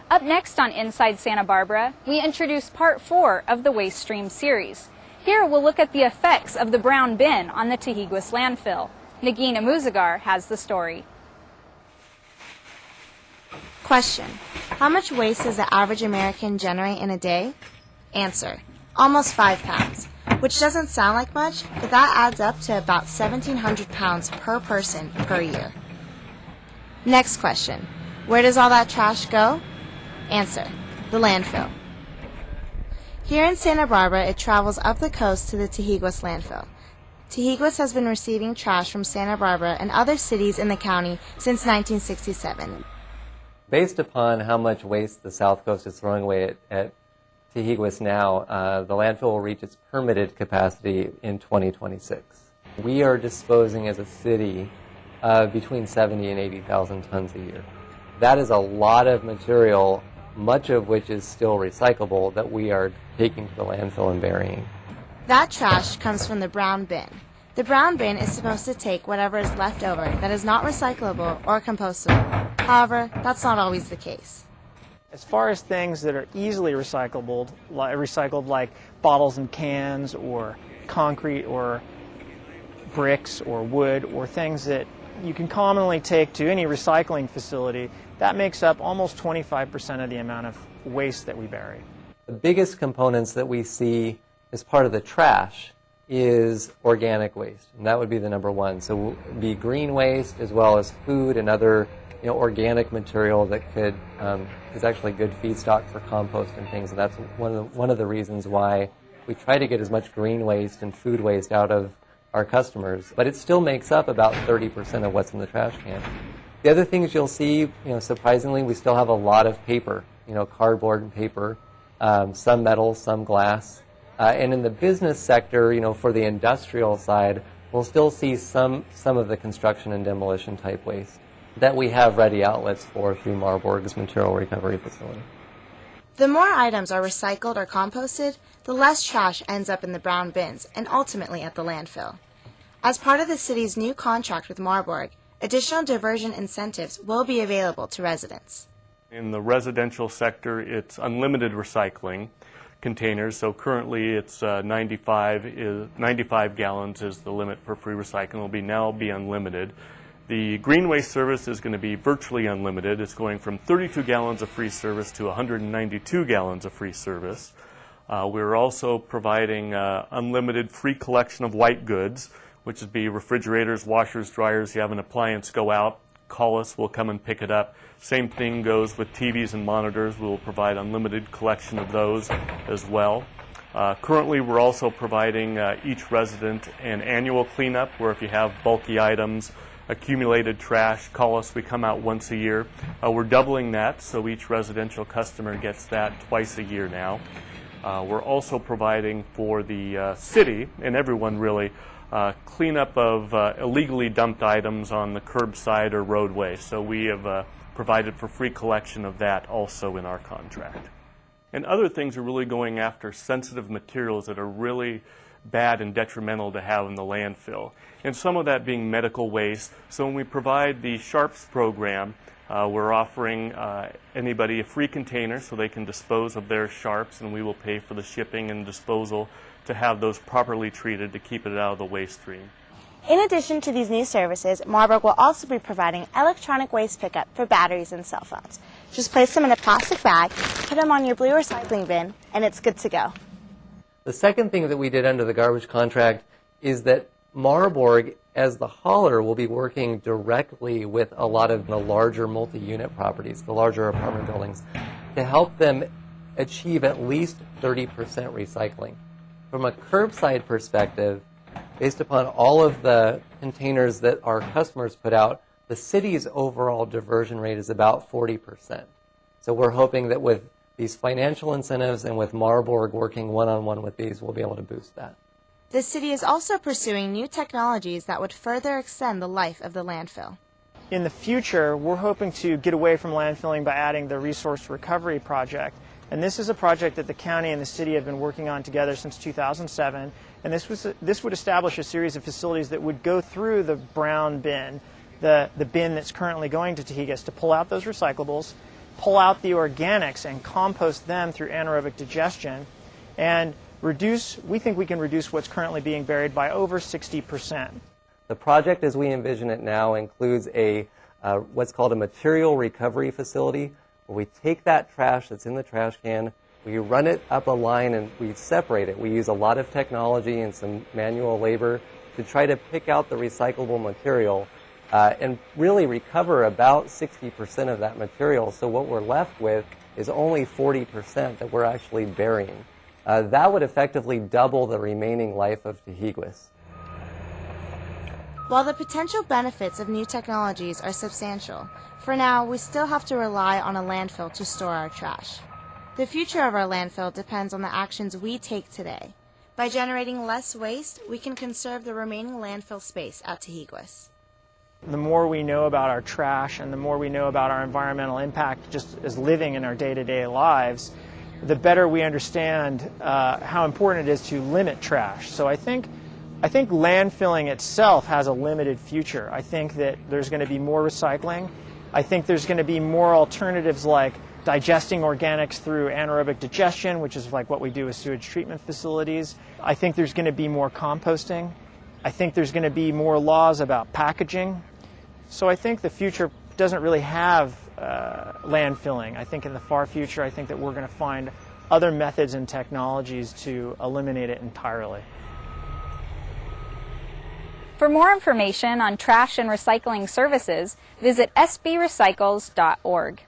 Up next on Inside Santa Barbara, we introduce part 4 of the Waste Stream series. Here we'll look at the effects of the brown bin on the Tahiguis landfill. Nagin Amuzagar has the story. Question: how much waste does the average American generate in a day? Answer: almost 5 pounds, which doesn't sound like much, but that adds up to about 1,700 pounds per person per year. Next question: where does all that trash go? Answer: the landfill. Here in Santa Barbara, it travels up the coast to the Tahiguis landfill. Tahiguis has been receiving trash from Santa Barbara and other cities in the county since 1967. Based upon how much waste the South Coast is throwing away at Tahiguis now, the landfill will reach its permitted capacity in 2026. We are disposing as a city of between 70 and 80,000 tons a year. That is a lot of material, much of which is still recyclable, that we are taking to the landfill and burying. That trash comes from the brown bin. The brown bin is supposed to take whatever is left over that is not recyclable or compostable. However, that's not always the case. As far as things that are easily recycled like bottles and cans or concrete or bricks or wood or things that you can commonly take to any recycling facility, that makes up almost 25% of the amount of waste that we bury. The biggest components that we see as part of the trash is organic waste, and that would be the number one. So it would be green waste as well as food and other organic material that is actually good feedstock for compost and things. And that's one of the reasons why we try to get as much green waste and food waste out of our customers. But it still makes up about 30% of what's in the trash can. The other things you'll see, surprisingly, we still have a lot of paper, cardboard and paper, some metal, some glass. And in the business sector, for the industrial side, we'll still see some of the construction and demolition type waste that we have ready outlets for through Marburg's material recovery facility. The more items are recycled or composted, the less trash ends up in the brown bins and ultimately at the landfill. As part of the city's new contract with Marburg, additional diversion incentives will be available to residents. In the residential sector, it's unlimited recycling containers. So currently it's 95 gallons is the limit for free recycling. It will now be unlimited. The green waste service is going to be virtually unlimited. It's going from 32 gallons of free service to 192 gallons of free service. We're also providing unlimited free collection of white goods, which would be refrigerators, washers, dryers. You have an appliance go out, call us, we'll come and pick it up. Same thing goes with TVs and monitors. We will provide unlimited collection of those as well. Currently, we're also providing each resident an annual cleanup where if you have bulky items, accumulated trash, call us. We come out once a year. We're doubling that, so each residential customer gets that twice a year now. We're also providing for the city, and everyone really, cleanup of illegally dumped items on the curbside or roadway. So we have provided for free collection of that also in our contract. And other things are really going after sensitive materials that are really bad and detrimental to have in the landfill. And some of that being medical waste. So when we provide the Sharps program, we're offering anybody a free container so they can dispose of their Sharps, and we will pay for the shipping and disposal to have those properly treated to keep it out of the waste stream. In addition to these new services, Marburg will also be providing electronic waste pickup for batteries and cell phones. Just place them in a plastic bag, put them on your blue recycling bin, and it's good to go. The second thing that we did under the garbage contract is that Marburg, as the hauler, will be working directly with a lot of the larger multi-unit properties, the larger apartment buildings, to help them achieve at least 30% recycling. From a curbside perspective, based upon all of the containers that our customers put out, the city's overall diversion rate is about 40%. So we're hoping that with these financial incentives and with Marburg working one-on-one with these, we'll be able to boost that. The city is also pursuing new technologies that would further extend the life of the landfill. In the future, we're hoping to get away from landfilling by adding the Resource Recovery Project. And this is a project that the county and the city have been working on together since 2007. And this would establish a series of facilities that would go through the brown bin, the bin that's currently going to Tahiguis, to pull out those recyclables, pull out the organics and compost them through anaerobic digestion and we think we can reduce what's currently being buried by over 60%. The project as we envision it now includes what's called a material recovery facility, where we take that trash that's in the trash can, we run it up a line and we separate it. We use a lot of technology and some manual labor to try to pick out the recyclable material and really recover about 60% of that material. So what we're left with is only 40% that we're actually burying. That would effectively double the remaining life of Tahiguas. While the potential benefits of new technologies are substantial, for now we still have to rely on a landfill to store our trash. The future of our landfill depends on the actions we take today. By generating less waste, we can conserve the remaining landfill space at Tahiguas. The more we know about our trash and the more we know about our environmental impact just as living in our day-to-day lives, the better we understand how important it is to limit trash. So I think landfilling itself has a limited future. I think that there's going to be more recycling. I think there's going to be more alternatives like digesting organics through anaerobic digestion, which is like what we do with sewage treatment facilities. I think there's going to be more composting. I think there's going to be more laws about packaging. So I think the future doesn't really have landfilling. I think in the far future, I think that we're going to find other methods and technologies to eliminate it entirely. For more information on trash and recycling services, visit sbrecycles.org.